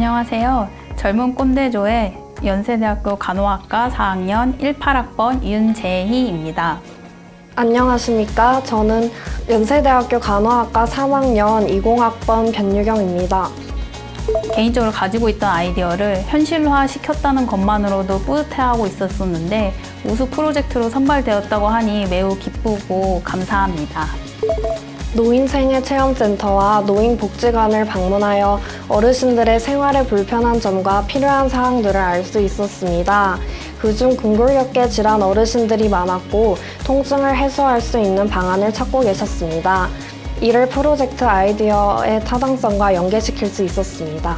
안녕하세요. 젊은 꼰대조의 연세대학교 간호학과 4학년 18학번 윤재희입니다. 안녕하십니까. 저는 연세대학교 간호학과 3학년 20학번 변유경입니다. 개인적으로 가지고 있던 아이디어를 현실화 시켰다는 것만으로도 뿌듯해하고 있었는데 우수 프로젝트로 선발되었다고 하니 매우 기쁘고 감사합니다. 노인생애체험센터와 노인복지관을 방문하여 어르신들의 생활에 불편한 점과 필요한 사항들을 알 수 있었습니다. 그중 근골격계 질환 어르신들이 많았고 통증을 해소할 수 있는 방안을 찾고 계셨습니다. 이를 프로젝트 아이디어의 타당성과 연계시킬 수 있었습니다.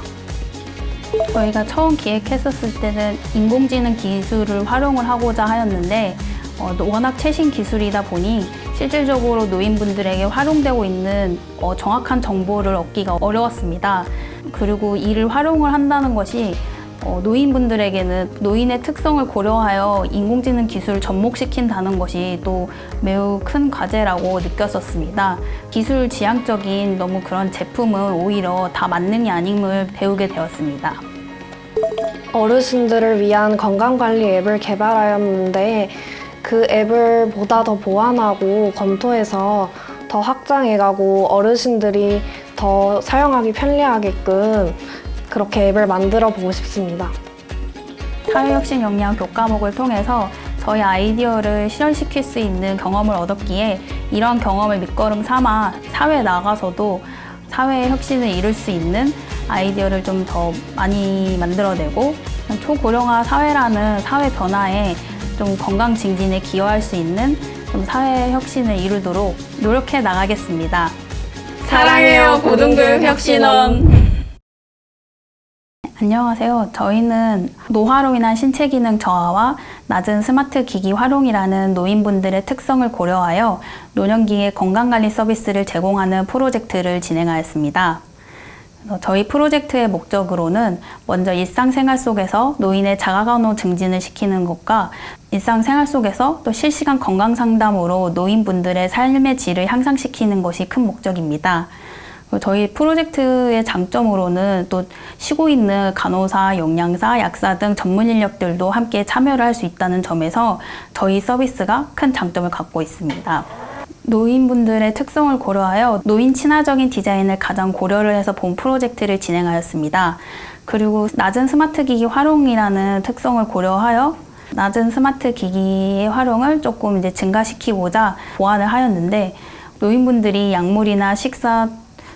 저희가 처음 기획했었을 때는 인공지능 기술을 활용을 하고자 하였는데 워낙 최신 기술이다 보니 실질적으로 노인분들에게 활용되고 있는 정확한 정보를 얻기가 어려웠습니다. 그리고 이를 활용을 한다는 것이 노인분들에게는 노인의 특성을 고려하여 인공지능 기술을 접목시킨다는 것이 또 매우 큰 과제라고 느꼈었습니다. 기술 지향적인 너무 그런 제품은 오히려 다 만능이 아님을 배우게 되었습니다. 어르신들을 위한 건강관리 앱을 개발하였는데 그 앱을 보다 더 보완하고 검토해서 더 확장해가고 어르신들이 더 사용하기 편리하게끔 그렇게 앱을 만들어 보고 싶습니다. 사회혁신 역량 교과목을 통해서 저희 아이디어를 실현시킬 수 있는 경험을 얻었기에 이러한 경험을 밑거름 삼아 사회에 나가서도 사회의 혁신을 이룰 수 있는 아이디어를 좀 더 많이 만들어내고 초고령화 사회라는 사회 변화에 좀 건강 증진에 기여할 수 있는 좀 사회 혁신을 이루도록 노력해 나가겠습니다. 사랑해요 고등교육혁신원. 안녕하세요. 저희는 노화로 인한 신체 기능 저하와 낮은 스마트 기기 활용이라는 노인분들의 특성을 고려하여 노년기에 건강관리 서비스를 제공하는 프로젝트를 진행하였습니다. 저희 프로젝트의 목적으로는 먼저 일상생활 속에서 노인의 자가간호 증진을 시키는 것과 일상생활 속에서 또 실시간 건강상담으로 노인분들의 삶의 질을 향상시키는 것이 큰 목적입니다. 저희 프로젝트의 장점으로는 또 쉬고 있는 간호사, 영양사, 약사 등 전문 인력들도 함께 참여를 할 수 있다는 점에서 저희 서비스가 큰 장점을 갖고 있습니다. 노인분들의 특성을 고려하여 노인 친화적인 디자인을 가장 고려를 해서 본 프로젝트를 진행하였습니다. 그리고 낮은 스마트 기기 활용이라는 특성을 고려하여 낮은 스마트 기기의 활용을 조금 이제 증가시키고자 보완을 하였는데 노인분들이 약물이나 식사,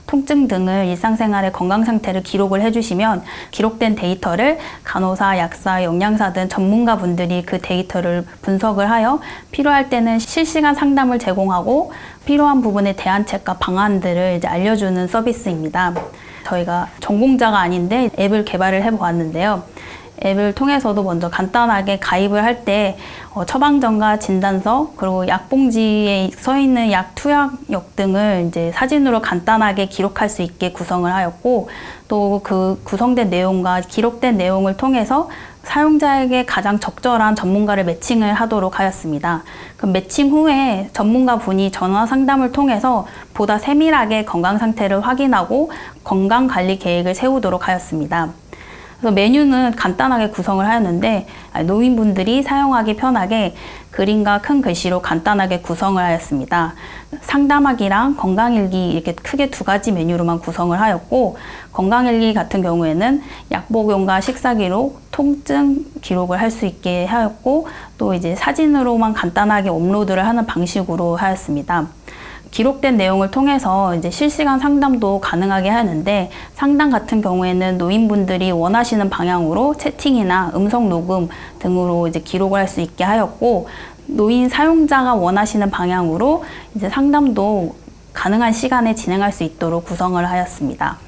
통증 등을 일상생활의 건강 상태를 기록을 해주시면 기록된 데이터를 간호사, 약사, 영양사 등 전문가분들이 그 데이터를 분석을 하여 필요할 때는 실시간 상담을 제공하고 필요한 부분의 대안책과 방안들을 이제 알려주는 서비스입니다. 저희가 전공자가 아닌데 앱을 개발을 해보았는데요. 앱을 통해서도 먼저 간단하게 가입을 할 때 처방전과 진단서 그리고 약봉지에 서 있는 약 투약역 등을 이제 사진으로 간단하게 기록할 수 있게 구성을 하였고 또 그 구성된 내용과 기록된 내용을 통해서 사용자에게 가장 적절한 전문가를 매칭을 하도록 하였습니다. 그럼 매칭 후에 전문가 분이 전화 상담을 통해서 보다 세밀하게 건강 상태를 확인하고 건강 관리 계획을 세우도록 하였습니다. 그래서 메뉴는 간단하게 구성을 하였는데 노인분들이 사용하기 편하게 그림과 큰 글씨로 간단하게 구성을 하였습니다. 상담하기랑 건강일기 이렇게 크게 두 가지 메뉴로만 구성을 하였고 건강일기 같은 경우에는 약복용과 식사기록, 통증 기록을 할 수 있게 하였고 또 이제 사진으로만 간단하게 업로드를 하는 방식으로 하였습니다. 기록된 내용을 통해서 이제 실시간 상담도 가능하게 하는데 상담 같은 경우에는 노인분들이 원하시는 방향으로 채팅이나 음성 녹음 등으로 이제 기록을 할 수 있게 하였고 노인 사용자가 원하시는 방향으로 이제 상담도 가능한 시간에 진행할 수 있도록 구성을 하였습니다.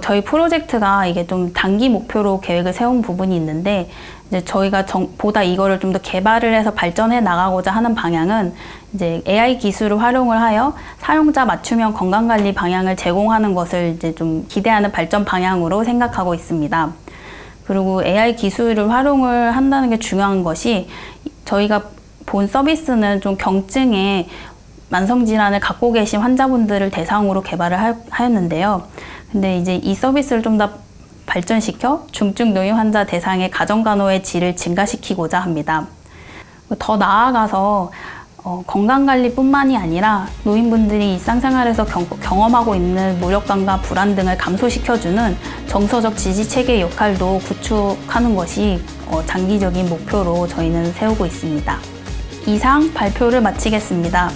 저희 프로젝트가 이게 좀 단기 목표로 계획을 세운 부분이 있는데 이제 저희가 보다 이거를 좀 더 개발을 해서 발전해 나가고자 하는 방향은 이제 AI 기술을 활용을 하여 사용자 맞춤형 건강관리 방향을 제공하는 것을 이제 좀 기대하는 발전 방향으로 생각하고 있습니다. 그리고 AI 기술을 활용을 한다는 게 중요한 것이 저희가 본 서비스는 좀 경증에 만성질환을 갖고 계신 환자분들을 대상으로 개발을 하였는데요. 근데 이제 이 서비스를 좀 더 발전시켜 중증 노인 환자 대상의 가정간호의 질을 증가시키고자 합니다. 더 나아가서 건강관리뿐만이 아니라 노인분들이 일상생활에서 경험하고 있는 무력감과 불안 등을 감소시켜주는 정서적 지지체계 역할도 구축하는 것이 장기적인 목표로 저희는 세우고 있습니다. 이상 발표를 마치겠습니다.